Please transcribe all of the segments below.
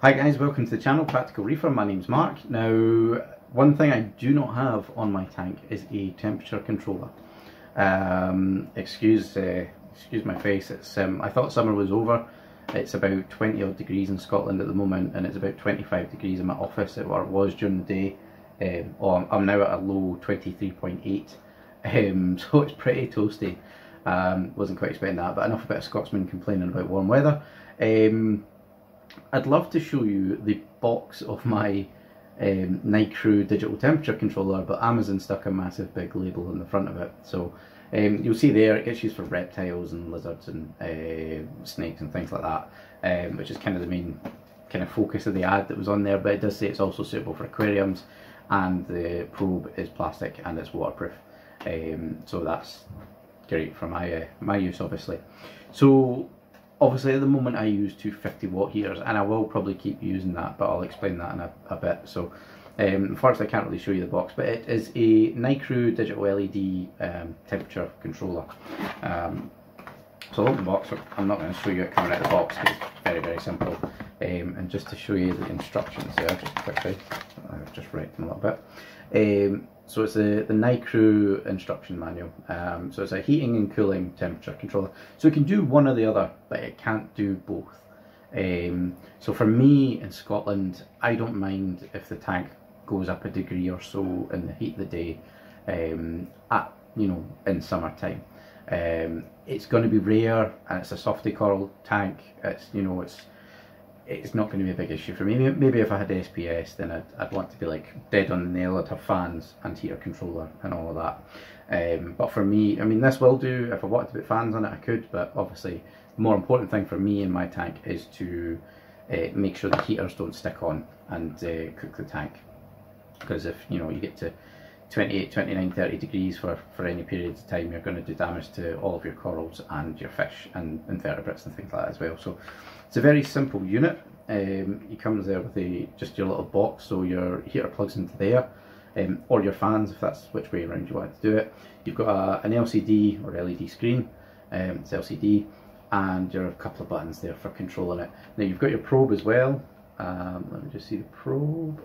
Hi guys, welcome to the channel, Practical Reefer. My name's Mark. Now, one thing I do not have on my tank is a temperature controller. Excuse my face. It's I thought summer was over. It's about 20 odd degrees in Scotland at the moment, and it's about 25 degrees in my office, or it was during the day. I'm now at a low 23.8, so it's pretty toasty. Wasn't quite expecting that, but enough about a Scotsman complaining about warm weather. I'd love to show you the box of my Nicrew digital temperature controller, but Amazon stuck a massive big label on the front of it. So you'll see there it gets used for reptiles and lizards and snakes and things like that, which is kind of the main kind of focus of the ad that was on there. But it does say it's also suitable for aquariums, and the probe is plastic and it's waterproof. So that's great for my use, obviously. So obviously at the moment I use 250 watt heaters, and I will probably keep using that, but I'll explain that in a bit. So unfortunately I can't really show you the box, but it is a Nicrew digital LED temperature controller. So I'll open the box. I'm not going to show you it coming out of the box because it's very, very simple. And just to show you the instructions there, just quickly, I've just read them a little bit. So it's the Nicrew instruction manual. So it's a heating and cooling temperature controller. So it can do one or the other, but it can't do both. So for me in Scotland, I don't mind if the tank goes up a degree or so in the heat of the day, in summertime. It's going to be rare, and it's a softy coral tank. It's not going to be a big issue for me. Maybe if I had SPS, then I'd want to be like dead on the nail. I'd have fans and heater controller and all of that. But for me, I mean, this will do. If I wanted to put fans on it, I could. But obviously, the more important thing for me in my tank is to make sure the heaters don't stick on and cook the tank. Because if you get to 28, 29, 30 degrees for any periods of time, you're going to do damage to all of your corals and your fish and invertebrates and things like that as well. So it's a very simple unit. It comes there with just your little box, so your heater plugs into there, or your fans if that's which way around you want to do it. You've got an LCD or LED screen, it's LCD, and there are a couple of buttons there for controlling it. Now you've got your probe as well. Let me just see the probe.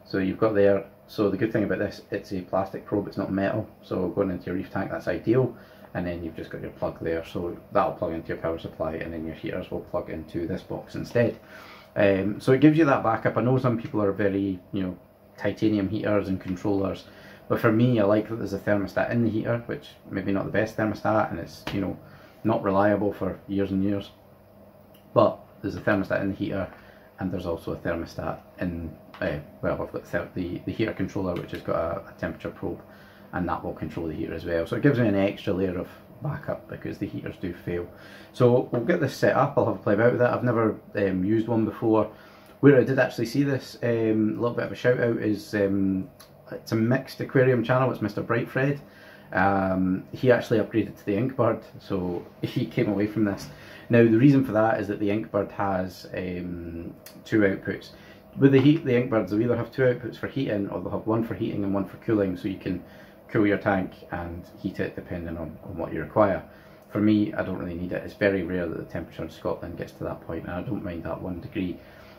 So you've got there, so the good thing about this, it's a plastic probe, it's not metal, so going into your reef tank, that's ideal. And then you've just got your plug there, so that'll plug into your power supply, and then your heaters will plug into this box instead. So it gives you that backup. I know some people are very, titanium heaters and controllers, but for me, I like that there's a thermostat in the heater, which maybe not the best thermostat, and it's, not reliable for years and years. But there's a thermostat in the heater, and there's also a thermostat in, well, I've got the heater controller, which has got a temperature probe, and that will control the heater as well. So it gives me an extra layer of backup because the heaters do fail. So we'll get this set up. I'll have a play about with it. I've never used one before. Where I did actually see this, a little bit of a shout out is it's a mixed aquarium channel. It's Mr. Brightfryed. He actually upgraded to the Inkbird, so he came away from this. Now the reason for that is that the Inkbird has 2 outputs. With the Inkbirds, they'll either have 2 outputs for heating, or they'll have one for heating and one for cooling, so you can cool your tank and heat it depending on what you require. For me, I don't really need it. It's very rare that the temperature in Scotland gets to that point, and I don't mind that 1 degree.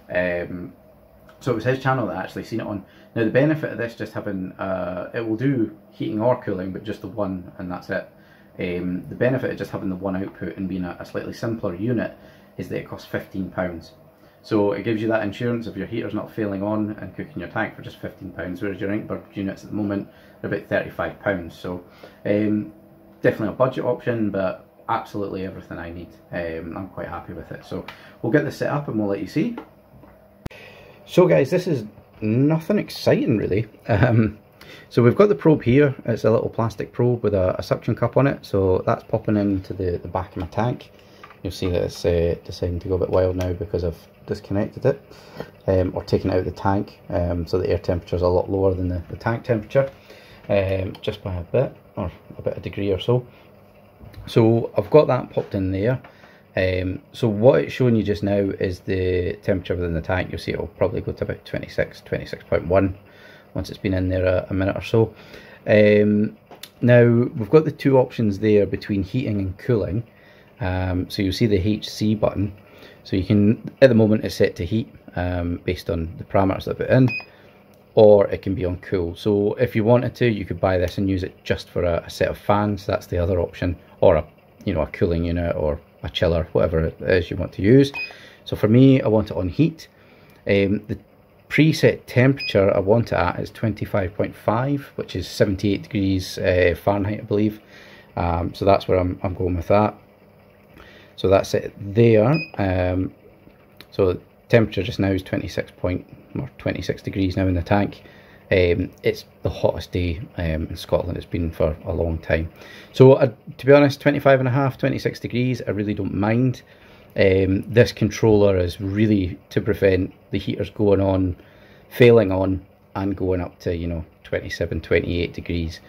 So it was his channel that I actually seen it on. Now the benefit of this, just having, it will do heating or cooling, but just the one, and that's it. The benefit of just having the one output and being a slightly simpler unit is that it costs £15. So it gives you that insurance of your heaters not failing on and cooking your tank for just £15, whereas your Inkbird units at the moment are about £35. So definitely a budget option, but absolutely everything I need. I'm quite happy with it. So we'll get this set up and we'll let you see. So guys, this is nothing exciting really. So we've got the probe here. It's a little plastic probe with a suction cup on it. So that's popping into the back of my tank. You'll see that it's deciding to go a bit wild now because I've disconnected it, or taken it out of the tank, so the air temperature is a lot lower than the tank temperature, just by a bit, or about a degree or so. So I've got that popped in there. So what it's showing you just now is the temperature within the tank. You'll see it will probably go to about 26.1 once it's been in there a minute or so. Now we've got the 2 options there between heating and cooling. So you'll see the HC button. So you can, at the moment it's set to heat, based on the parameters that I put in, or it can be on cool. So if you wanted to, you could buy this and use it just for a set of fans. That's the other option, or a cooling unit or a chiller, whatever it is you want to use. So for me, I want it on heat. The preset temperature I want it at is 25.5, which is 78 degrees Fahrenheit, I believe. So that's where I'm going with that. So that's it there. So temperature just now is 26 degrees now in the tank. It's the hottest day in Scotland it's been for a long time. So to be honest, 25.5, 26 degrees, I really don't mind. This controller is really to prevent the heaters failing on and going up to, you know, 27, 28 degrees.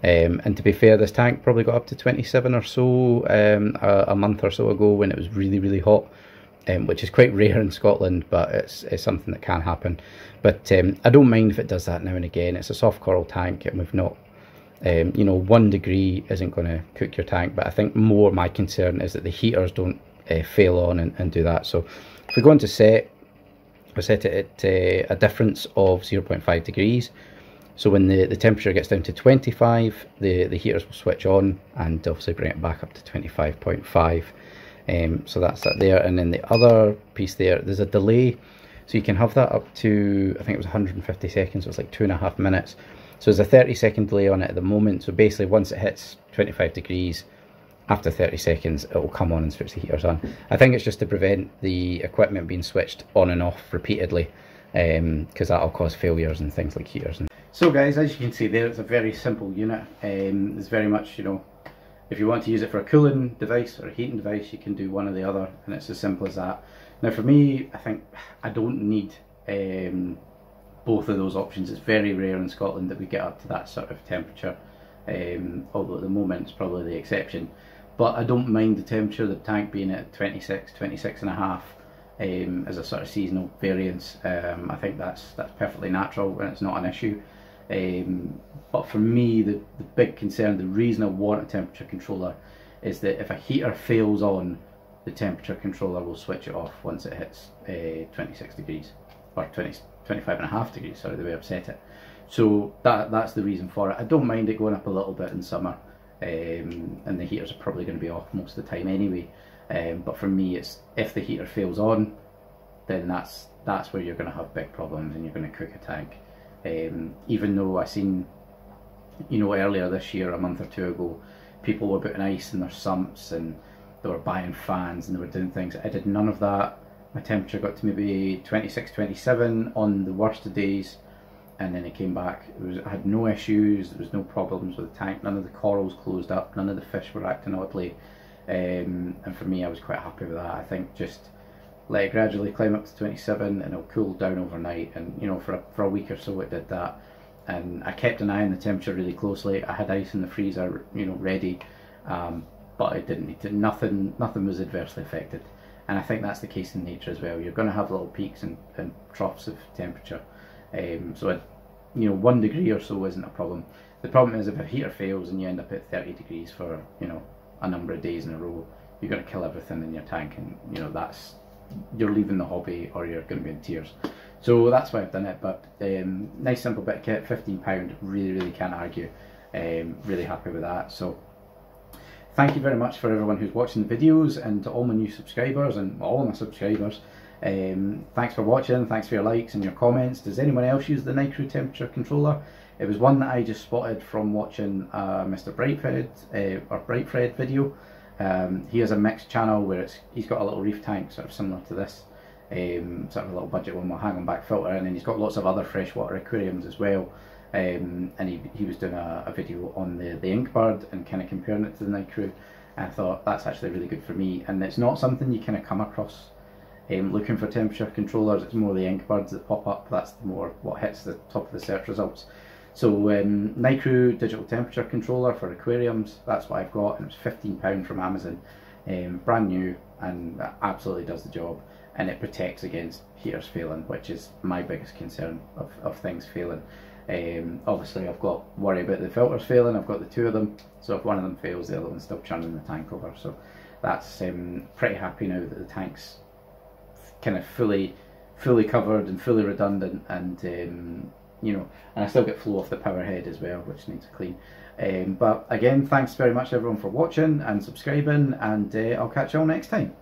And to be fair, this tank probably got up to 27 or so a month or so ago when it was really, really hot. Which is quite rare in Scotland, but it's something that can happen. But I don't mind if it does that now and again. It's a soft coral tank, and we've not, you know, 1 degree isn't going to cook your tank. But I think more my concern is that the heaters don't fail on and do that. So if we go into set, I set it at a difference of 0.5 degrees. So when the temperature gets down to 25, the heaters will switch on and obviously bring it back up to 25.5. So that's that there, and then the other piece there's a delay, so you can have that up to, I think it was 150 seconds, so it's like 2.5 minutes. So there's a 30-second delay on it at the moment. So basically once it hits 25 degrees, after 30 seconds it will come on and switch the heaters on. I think it's just to prevent the equipment being switched on and off repeatedly, because that'll cause failures and things like heaters. So guys, as you can see there, it's a very simple unit. It's very much, you know, if you want to use it for a cooling device or a heating device, you can do one or the other, and it's as simple as that. Now for me, I think I don't need both of those options. It's very rare in Scotland that we get up to that sort of temperature, although at the moment it's probably the exception. But I don't mind the temperature of the tank being at 26, 26.5 as a sort of seasonal variance. I think that's perfectly natural and it's not an issue. But for me, the big concern, the reason I want a temperature controller is that if a heater fails on, the temperature controller will switch it off once it hits 26 degrees, or 25.5 degrees, sorry, the way I've set it. So that's the reason for it. I don't mind it going up a little bit in summer, and the heaters are probably going to be off most of the time anyway. But for me, it's if the heater fails on, then that's where you're going to have big problems and you're going to cook a tank. Even though I seen, you know, earlier this year, a month or two ago, people were putting ice in their sumps and they were buying fans and they were doing things. I did none of that. My temperature got to maybe 26, 27 on the worst of days, and then it came back. I had no issues, there was no problems with the tank, none of the corals closed up, none of the fish were acting oddly, and for me, I was quite happy with that. I think just let it gradually climb up to 27 and it'll cool down overnight, and you know, for a week or so it did that. And I kept an eye on the temperature really closely. I had ice in the freezer, you know, ready, but it didn't need to. Nothing was adversely affected, and I think that's the case in nature as well. You're going to have little peaks and troughs of temperature, so you know, 1 degree or so isn't a problem. The problem is if a heater fails and you end up at 30 degrees for, you know, a number of days in a row, you're going to kill everything in your tank, and you know, you're leaving the hobby or you're going to be in tears. So that's why I've done it. But nice simple bit of kit, £15, really can't argue. Really happy with that. So thank you very much for everyone who's watching the videos, and to all my new subscribers and all my subscribers. Thanks for watching, thanks for your likes and your comments. Does anyone else use the Nicrew temperature controller? It was one that I just spotted from watching Mr. Brightfryed video. He has a mixed channel where he's got a little reef tank sort of similar to this, sort of a little budget one with a hang on back filter, and then he's got lots of other freshwater aquariums as well. And he was doing a video on the Inkbird and kind of comparing it to the Nicrew, and I thought that's actually really good for me. And it's not something you kind of come across looking for temperature controllers. It's more the Inkbirds that pop up. That's more what hits the top of the search results. So Nicrew digital temperature controller for aquariums, that's what I've got, and it's £15 from Amazon, brand new, and that absolutely does the job, and it protects against heaters failing, which is my biggest concern of things failing. Obviously I've got worry about the filters failing. I've got the two of them, so if one of them fails, the other one's still churning the tank over. So that's pretty happy now that the tank's kind of fully fully covered and fully redundant, and you know, and I still get flow off the power head as well, which needs to clean. But again, thanks very much everyone for watching and subscribing, and I'll catch you all next time.